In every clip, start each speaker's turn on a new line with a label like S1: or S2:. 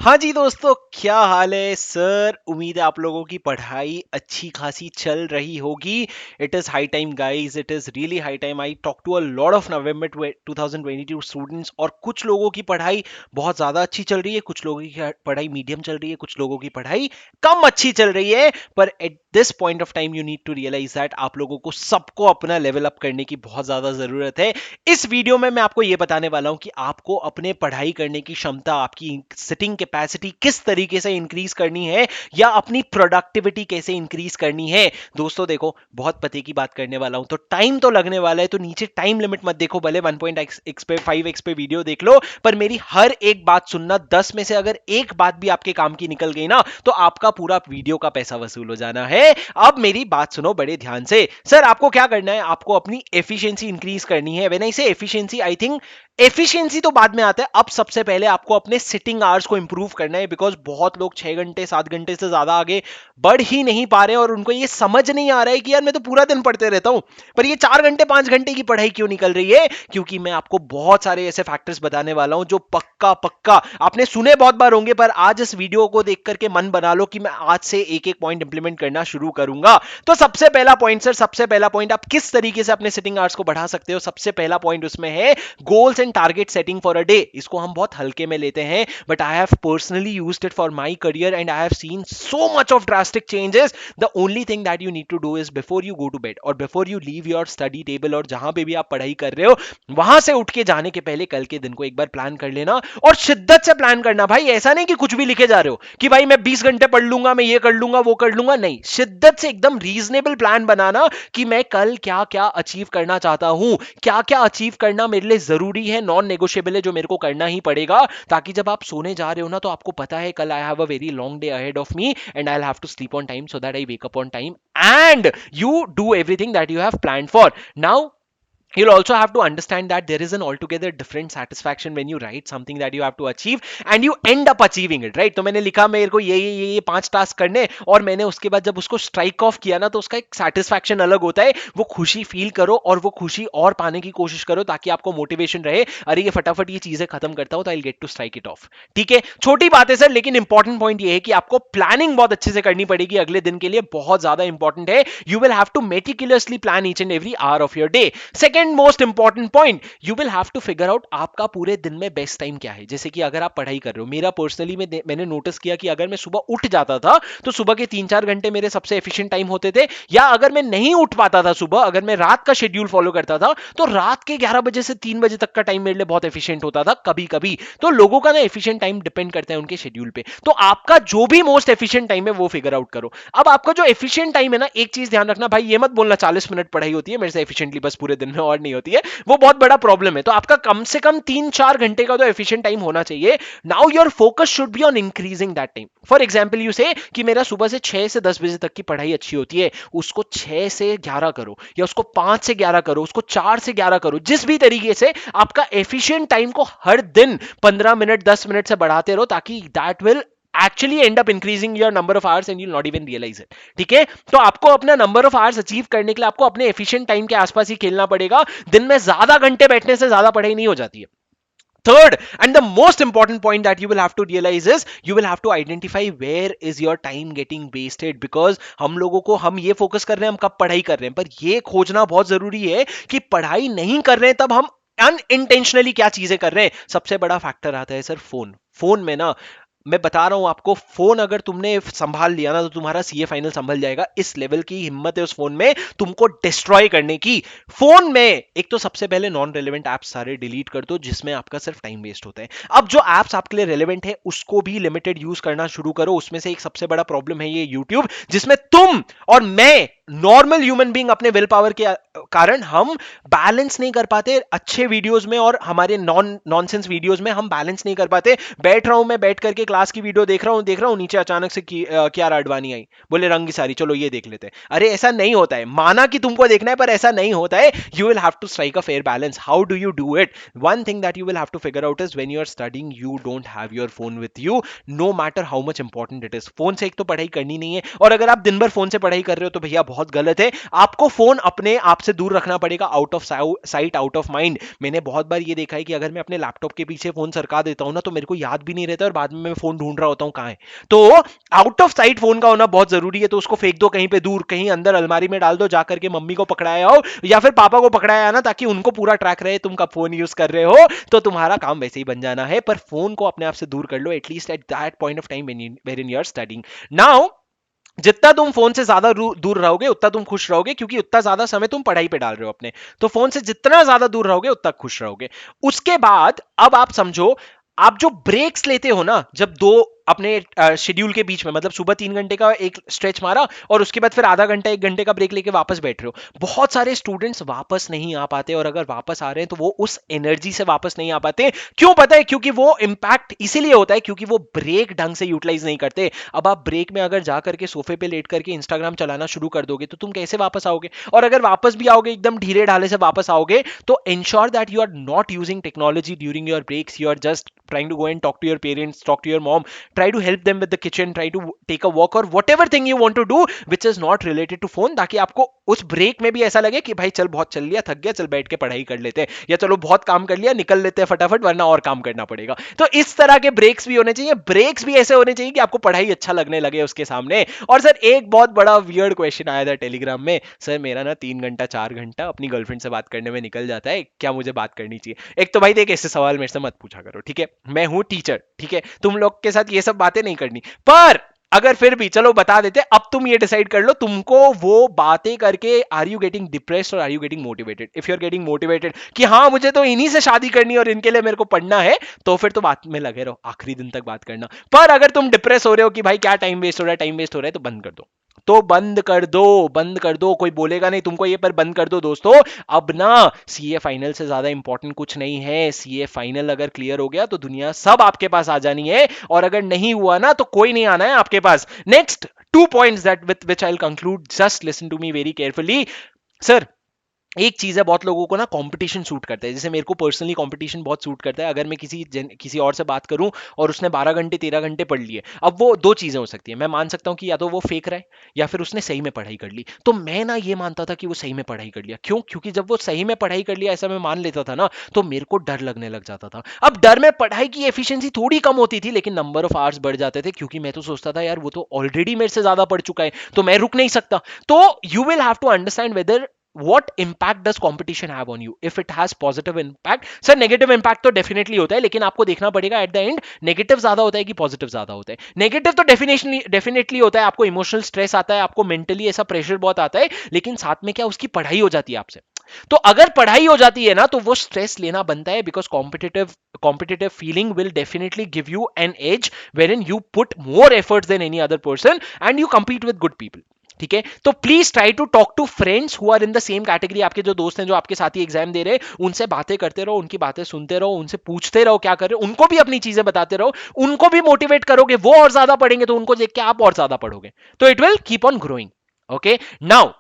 S1: हाँ जी दोस्तों, क्या हाल है सर। उम्मीद है आप लोगों की पढ़ाई अच्छी खासी चल रही होगी। It is high time guys, it is really high time. I talk to a lot of November 2022 students, और कुछ लोगों की पढ़ाई बहुत ज़्यादा अच्छी चल रही है, कुछ लोगों की पढ़ाई मीडियम चल रही है, कुछ लोगों की पढ़ाई कम अच्छी चल रही है। पर at this point of time you need to realise that आप लोगों को सबको अपना लेवल अप करने की बहुत ज़्यादा ज़रूरत है। इस वीडियो में मैं आपको ये बताने वाला हूं कि आपको अपने पढ़ाई करने की क्षमता, आपकी सिटिंग कैपेसिटी किस तरीके से इंक्रीज करनी है, या अपनी प्रोडक्टिविटी कैसे इंक्रीज करनी है। दोस्तों देखो, बहुत पते की बात करने वाला हूं, तो टाइम तो लगने वाला है, तो नीचे टाइम लिमिट मत देखो, भले 1.x पे 5x पे वीडियो देख लो, पर मेरी हर एक बात सुनना। 10 में से अगर एक बात भी आपके काम की निकल गई ना, तो आपका पूरा वीडियो का पैसा वसूल हो जाना है। अब मेरी बात सुनो बड़े ध्यान से। सर आपको क्या करना है, आपको अपनी एफिशिएंसी इंक्रीज करनी है। व्हेन आई से एफिशिएंसी, आई थिंक एफिशिएंसी तो बाद में आता है। अब सबसे पहले आपको अपने सिटिंग आवर्स को इंप्रूव करना है, बिकॉज बहुत लोग 6 घंटे 7 घंटे से ज्यादा आगे बढ़ ही नहीं पा रहे हैं, और उनको ये समझ नहीं आ रहा है कि यार मैं तो पूरा दिन पढ़ते रहता हूं, पर ये 4 घंटे 5 घंटे की पढ़ाई क्यों निकल रही है। क्योंकि मैं आपको बहुत सारे ऐसे फैक्टर्स बताने वाला हूं जो पक्का पक्का आपने सुने बहुत बार होंगे, पर आज इस वीडियो को देख करके मन बना लो कि मैं आज से एक एक पॉइंट इंप्लीमेंट करना शुरू करूंगा। तो सबसे पहला पॉइंट सर, सबसे पहला पॉइंट, आप किस तरीके से अपने सिटिंग आवर्स को बढ़ा सकते हो। सबसे पहला पॉइंट उसमें है goals and target setting for a day. इसको हम बहुत हल्के में लेते हैं, but I have personally used it for my career and I have seen so much of drastic changes. The only thing that you need to do is before you go to bed और before you leave your study table, और जहां पे भी आप पढ़ाई कर रहे हो वहां से उठ के जाने के पहले कल के दिन को एक बार प्लान कर लेना, और शिद्दत से प्लान करना भाई। ऐसा नहीं कि कुछ भी लिखे जा रहे हो कि भाई मैं 20 घंटे पढ़ लूंगा, मैं ये कर लूंगा वो कर लूंगा। नहीं, शिद्दत से एकदम रीजनेबल प्लान बनाना कि मैं कल क्या क्या अचीव करना चाहता हूं, क्या क्या अचीव करना मेरे लिए जरूरी है, नॉन नेगोशिएबल है, जो मेरे को करना ही पड़ेगा, ताकि जब आप सोने जा रहे हो ना, तो आपको पता है कल I have a very long day ahead of me and I will have to sleep on time so that I wake up on time and you do everything that you have planned for. Now you'll also have to understand that there is an altogether different satisfaction when you write something that you have to achieve and you end up achieving it, right? तो मैंने लिखा मेरे को ये 5 task करने, और मैंने उसके बाद जब उसको स्ट्राइक ऑफ किया ना, तो उसका एक सेटिस्फैक्शन अलग होता है। वो खुशी फील करो, और वो खुशी और पाने की कोशिश करो, ताकि आपको मोटिवेशन रहे, अरे ये फटाफट ये चीजें खत्म करता हूं तो I get to strike it off. ठीक है, छोटी बात है सर, लेकिन इंपॉर्टेंट पॉइंट ये है कि आपको प्लानिंग बहुत अच्छे से करनी पड़ेगी अगले दिन के लिए, बहुत ज्यादा इंपॉर्टेंट है। You will have to meticulously plan each and every hour of your day. Second most important point, you will have to figure out आपका पूरे दिन में बेस्ट टाइम क्या है। जैसे कि अगर आप पढ़ाई कर रहे हो, मेरा पर्सनली मैंने नोटिस किया कि अगर मैं सुबह उठ जाता था तो सुबह के 3-4 घंटे मेरे सबसे एफिशिएंट टाइम होते थे, या अगर मैं नहीं उठ पाता था सुबह, अगर मैं रात का शेड्यूल फॉलो करता था, तो रात के 11 बजे से 3 बजे तक का टाइम मेरे लिए बहुत एफिशिएंट होता था कभी कभी। तो लोगों का ना एफिशिएंट टाइम डिपेंड करता है उनके शेड्यूल पे, तो आपका जो भी मोस्ट एफिशिएंट टाइम है वो फिगर आउट करो। अब आपका जो एफिशिएंट टाइम है ना, एक चीज ध्यान रखना भाई, ये मत बोलना 40 मिनट पढ़ाई होती है मेरे से एफिशिएंटली बस पूरे दिन में, और नहीं होती है, वो बहुत बड़ा प्रॉब्लम है। तो आपका कम से कम 3-4 घंटे का तो एफिशिएंट टाइम होना चाहिए। Now your focus should be on increasing that time. For example you से कि मेरा सुबह से 6 से 10 बजे तक की पढ़ाई अच्छी होती है, उसको 6 से 11 करो, या उसको 5 से 11 करो, उसको 4 से 11 करो। जिस भी तरीके से आपका एफिशिएंट टाइम को हर दिन 15 मिनट 10 मिनट से बढ़ाते रहो, ताकि that will actually end up increasing your number of hours and you'll not even realize it. ठीक है, तो आपको अपना नंबर ऑफ आवर्स अचीव करने के लिए आपको अपने एफिशिएंट टाइम के आसपास ही खेलना पड़ेगा। दिन में ज्यादा घंटे बैठने से ज्यादा पढ़ाई नहीं हो जाती है। Third, and the most important point that you will have to realize is you will have to identify where is your time getting wasted, because हम लोगों को, हम ये फोकस कर रहे हैं हम कब पढ़ाई कर रहे हैं, पर ये खोजना बहुत जरूरी है कि पढ़ाई नहीं कर रहे हैं तब हम अनइंटेंशनली क्या चीजें कर रहे हैं। सबसे बड़ा फैक्टर आता है सर फोन। फोन में ना, मैं बता रहा हूं आपको, फोन अगर तुमने संभाल लिया ना, तो तुम्हारा सीए फाइनल संभल जाएगा। इस लेवल की हिम्मत है उस फोन में तुमको डिस्ट्रॉय करने की। फोन में एक तो सबसे पहले नॉन रेलेवेंट एप्स सारे डिलीट कर दो, जिसमें आपका सिर्फ टाइम वेस्ट होता है। अब जो एप्स आपके लिए रेलेवेंट है उसको भी लिमिटेड यूज करना शुरू करो। उसमें से एक सबसे बड़ा प्रॉब्लम है ये यूट्यूब, जिसमें तुम और मैं नॉर्मल ह्यूमन बीइंग अपने विल पावर के कारण हम बैलेंस नहीं कर पाते अच्छे वीडियोस में, और हमारे नॉनसेंस वीडियोस में हम बैलेंस नहीं कर पाते। बैठ रहा हूं मैं, बैठ करके क्लास की वीडियो देख रहा हूं, नीचे अचानक से कियारा आडवाणी आई, बोले रंग की साड़ी, चलो ये देख लेते हैं। अरे ऐसा नहीं होता है, माना कि तुमको देखना है पर ऐसा नहीं होता है। You will have to strike a fair balance. How do you do it? One thing that you will have to figure out is when you are studying you don't have your phone with you, no matter how much important it is. Phone से एक तो पढ़ाई करनी नहीं है, और अगर आप दिन भर फोन से पढ़ाई कर रहे हो तो भैया बहुत गलत है। आपको फोन अपने आप से दूर रखना पड़ेगा, out of sight out of mind. मैंने बहुत बार ये देखा है कि अगर मैं अपने लैपटॉप के पीछे फोन सरका देता हूं ना, तो मेरे को याद भी नहीं रहता और बाद में मैं फोन ढूंढ रहा होता हूं कहां है। तो आउट ऑफ साइट फोन का होना बहुत जरूरी है। तो उसको फेंक दो कहीं पे दूर, कहीं अंदर अलमारी में डाल दो, जाकर के मम्मी को पकड़ाया हो या फिर पापा को पकड़ाया ना, ताकि उनको पूरा ट्रैक रहे तुम कब फोन यूज कर रहे हो। तो तुम्हारा काम वैसे ही बन जाना है। पर फोन को अपने आप से दूर कर लो, at least at that point of time where in your studying. Now जितना तुम फोन से ज्यादा दूर रहोगे उतना तुम खुश रहोगे, क्योंकि उतना ज्यादा समय तुम पढ़ाई पे डाल रहे हो अपने। तो फोन से जितना ज्यादा दूर रहोगे उतना खुश रहोगे। उसके बाद अब आप समझो, आप जो ब्रेक्स लेते हो ना, जब दो अपने शेड्यूल के बीच में, मतलब सुबह 3 घंटे का एक स्ट्रेच मारा और उसके बाद फिर आधा घंटा 1 घंटे का ब्रेक लेके वापस बैठ रहे हो। बहुत सारे स्टूडेंट्स वापस नहीं आ पाते, और अगर वापस आ रहे हैं तो वो उस एनर्जी से वापस नहीं आ पाते। क्यों पता है? क्योंकि वो इंपैक्ट इसीलिए होता है क्योंकि वो ब्रेक ढंग से यूटिलाइज नहीं करते। अब आप ब्रेक में अगर जा करके सोफे पे लेट करके इंस्टाग्राम चलाना शुरू कर दोगे तो तुम कैसे वापस आओगे? और अगर वापस भी आओगे एकदम ढीले ढाले से वापस आओगे, तो ensure that you are not using technology during your breaks. You are just trying to go and talk to your parents, talk to your mom, try to help them with the kitchen, try to take a walk or whatever thing you want to do which is not related to phone, ताकि आपको उस break में भी ऐसा लगे कि भाई चल बहुत चल लिया, थक गया, चल बैठ के पढ़ाई कर लेते हैं, या चलो बहुत काम कर लिया, निकल लेते हैं फटाफट वरना और काम करना पड़ेगा। तो इस तरह के ब्रेक्स भी होने चाहिए। ब्रेक्स भी ऐसे होने चाहिए कि आपको पढ़ाई अच्छा लगने लगे उसके सामने। और सर एक बहुत बड़ा वियर्ड क्वेश्चन आया था टेलीग्राम में, सर मेरा ना 3 घंटा 4 घंटा अपनी गर्लफ्रेंड से बात करने में निकल जाता है, क्या मुझे बात करनी चाहिए? एक तो भाई देख, ऐसे सवाल मेरे से मत पूछा करो, ठीक है? मैं हूं टीचर, ठीक है? तुम लोग के साथ ये सब बातें नहीं करनी। पर अगर फिर भी चलो बता देते, अब तुम ये डिसाइड कर लो तुमको वो बातें करके आर यू गेटिंग डिप्रेस्ड और are you getting motivated. If you are getting motivated कि हाँ मुझे तो इन्हीं से शादी करनी है और इनके लिए मेरे को पढ़ना है, तो फिर तो बात में लगे रहो, आखिरी दिन तक बात करना। पर अगर तुम डिप्रेस हो रहे हो कि भाई क्या टाइम वेस्ट हो रहा है, टाइम वेस्ट हो रहा है, तो बंद कर दो। तो बंद कर दो, बंद कर दो, कोई बोलेगा नहीं तुमको ये, पर बंद कर दो दोस्तों। अब ना सीए फाइनल से ज्यादा इंपॉर्टेंट कुछ नहीं है। सीए फाइनल अगर क्लियर हो गया तो दुनिया सब आपके पास आ जानी है, और अगर नहीं हुआ ना तो कोई नहीं आना है आपके पास। Next 2 points that with which I'll conclude, just listen to me very carefully. Sir, एक चीज है, बहुत लोगों को ना कंपटीशन सूट करता है। जैसे मेरे को पर्सनली कंपटीशन बहुत सूट करता है। अगर मैं किसी और से बात करूं और उसने 12 घंटे 13 घंटे पढ़ लिए, अब वो दो चीजें हो सकती है। मैं मान सकता हूं कि या तो वो फेक रहा है या फिर उसने सही में पढ़ाई कर ली। तो मैं ना ये मानता था कि वो सही में पढ़ाई कर लिया। क्यों? क्योंकि जब वो सही में पढ़ाई कर लिया ऐसा मैं मान लेता था ना, तो मेरे को डर लगने लग जाता था। अब डर में पढ़ाई की एफिशिएंसी थोड़ी कम होती थी, लेकिन नंबर ऑफ आवर्स बढ़ जाते थे, क्योंकि मैं तो सोचता था यार वो तो ऑलरेडी मेरे से ज्यादा पढ़ चुका है, तो मैं रुक नहीं सकता। तो you will have to understand whether what impact does competition have on you. If it has positive impact, sir negative impact तो डेफिनेटली होता है, लेकिन आपको देखना पड़ेगा एट द एंड नेगेटिव ज्यादा होता है कि पॉजिटिव ज्यादा होता है। नेगेटिव तो डेफिनेटली होता है, आपको इमोशनल स्ट्रेस आता है, आपको मेंटली ऐसा प्रेशर बहुत आता है, लेकिन साथ में क्या उसकी पढ़ाई हो जाती है आपसे। तो अगर पढ़ाई हो जाती है ना तो वो स्ट्रेस लेना बनता है, because competitive feeling will definitely give you an edge where in you put more efforts than any other person and you compete with good people. ठीक है? तो please try to talk to friends who are in the same category. आपके जो दोस्त हैं जो आपके साथ ही एग्जाम दे रहे हैं, उनसे बातें करते रहो, उनकी बातें सुनते रहो, उनसे पूछते रहो क्या कर रहे हो, उनको भी अपनी चीजें बताते रहो, उनको भी मोटिवेट करोगे, वो और ज्यादा पढ़ेंगे तो उनको देख के आप और ज्यादा पढ़ोगे, तो it will keep on growing. Okay, now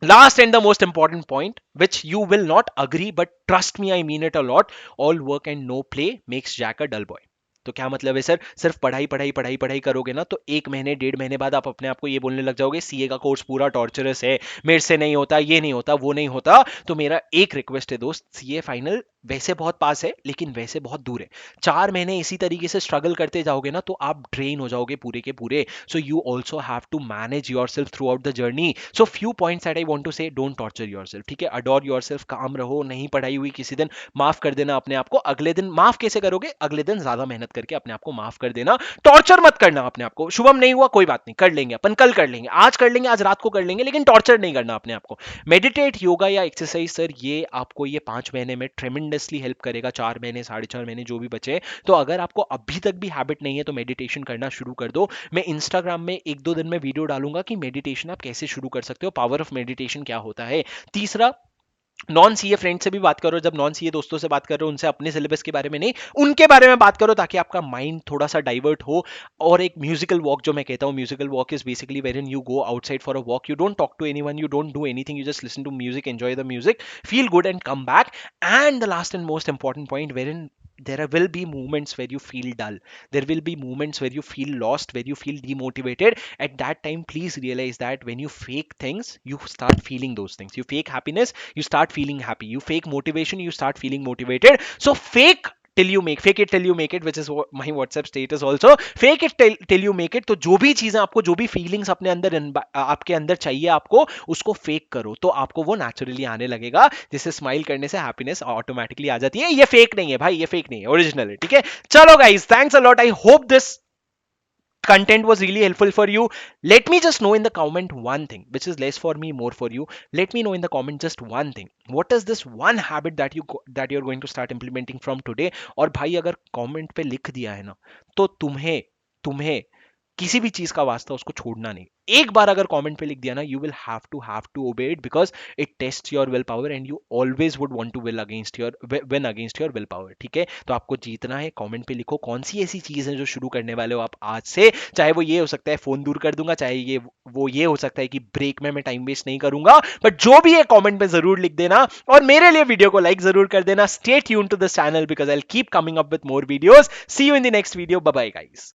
S1: last and the most important point, which you will not agree but trust me, I mean it a lot, all work and no play makes Jack a dull boy. तो क्या मतलब है sir? सिर्फ पढ़ाई पढ़ाई पढ़ाई पढ़ाई करोगे ना तो 1 महीने 1.5 महीने बाद आप अपने आप को ये बोलने लग जाओगे सीए का कोर्स पूरा टॉर्चरस है, मेरे से नहीं होता, ये नहीं होता, वो नहीं होता। तो मेरा एक रिक्वेस्ट है दोस्त, सीए फाइनल वैसे बहुत पास है लेकिन वैसे बहुत दूर है। 4 महीने इसी तरीके से स्ट्रगल करते जाओगे ना तो आप ड्रेन हो जाओगे पूरे के पूरे। So you also have to manage yourself throughout the journey. So few points that I want to say, don't torture yourself, ठीक है? अडोर योर सेल्फ, काम रहो, नहीं पढ़ाई हुई किसी दिन माफ कर देना अपने आप को। अगले दिन माफ कैसे करोगे? अगले दिन ज्यादा मेहनत करके अपने आप को माफ कर देना। टॉर्चर मत करना अपने आप को। शुभम नहीं हुआ कोई बात नहीं, कर लेंगे अपन, कल कर लेंगे, आज कर लेंगे, आज रात को कर लेंगे, लेकिन टॉर्चर नहीं करना अपने आप को। मेडिटेट, योगा या एक्सरसाइज सर, ये आपको ये 5 महीने में ट्रेमेंडसली हेल्प करेगा। 4 महीने 4.5 महीने जो भी बचे, तो अगर आपको अभी तक भी हैबिट नहीं है तो मेडिटेशन करना शुरू कर दो। मैं इंस्टाग्राम में 1-2 दिन में वीडियो डालूंगा कि मेडिटेशन आप कैसे शुरू कर सकते हो, पावर ऑफ मेडिटेशन क्या होता है। तीसरा, नॉन सीए फ्रेंड से भी बात करो। जब नॉन सीए दोस्तों से बात करो, उनसे अपने सिलेबस के बारे में नहीं, उनके बारे में बात करो, ताकि आपका माइंड थोड़ा सा डाइवर्ट हो। और एक म्यूजिकल वॉक, जो मैं कहता हूँ, musical walk is basically where in you go outside for a walk, you don't talk to anyone, you don't do anything, you just listen to music, enjoy the music, feel good and come back. And the last and most important point, where in there will be moments where you feel dull, there will be moments where you feel lost, where you feel demotivated. At that time, please realize that when you fake things, you start feeling those things. You fake happiness, you start feeling happy. You fake motivation, you start feeling motivated. So fake it till you make it, which is my WhatsApp status also. Fake it till you make it. तो जो भी चीजें आपको, जो भी feelings अपने अंदर आपके अंदर चाहिए आपको, उसको फेक करो तो आपको वो नेचुरली आने लगेगा। जिससे स्माइल करने से हैप्पीनेस ऑटोमेटिकली आ जाती है। ये फेक नहीं है भाई, ये फेक नहीं है, ओरिजिनल है। ठीक है, चलो guys, thanks a lot. I hope this content was really helpful for you. Let me just know in the comment one thing, which is less for me, more for you. Let me know in the comment just one thing. What is this one habit that that you're going to start implementing from today? और भाई अगर comment पे लिख दिया है ना, तो तुम्हें तुम्हें किसी भी चीज का वास्ता उसको छोड़ना नहीं। एक बार अगर कमेंट पे लिख दिया ना, you will have to obey it, because it test your will power and you always would want to win against your will power. ठीक है, तो आपको जीतना है। कमेंट पे लिखो कौन सी ऐसी चीज है जो शुरू करने वाले हो आप आज से। चाहे वो ये हो सकता है फोन दूर कर दूंगा, चाहे ये हो सकता है कि ब्रेक में मैं टाइम वेस्ट नहीं करूंगा, बट जो भी है कमेंट में जरूर लिख देना। और मेरे लिए वीडियो को लाइक जरूर कर देना। Stay tune to this channel because I will keep coming up with more videos. See you in the next video. Bye bye guys.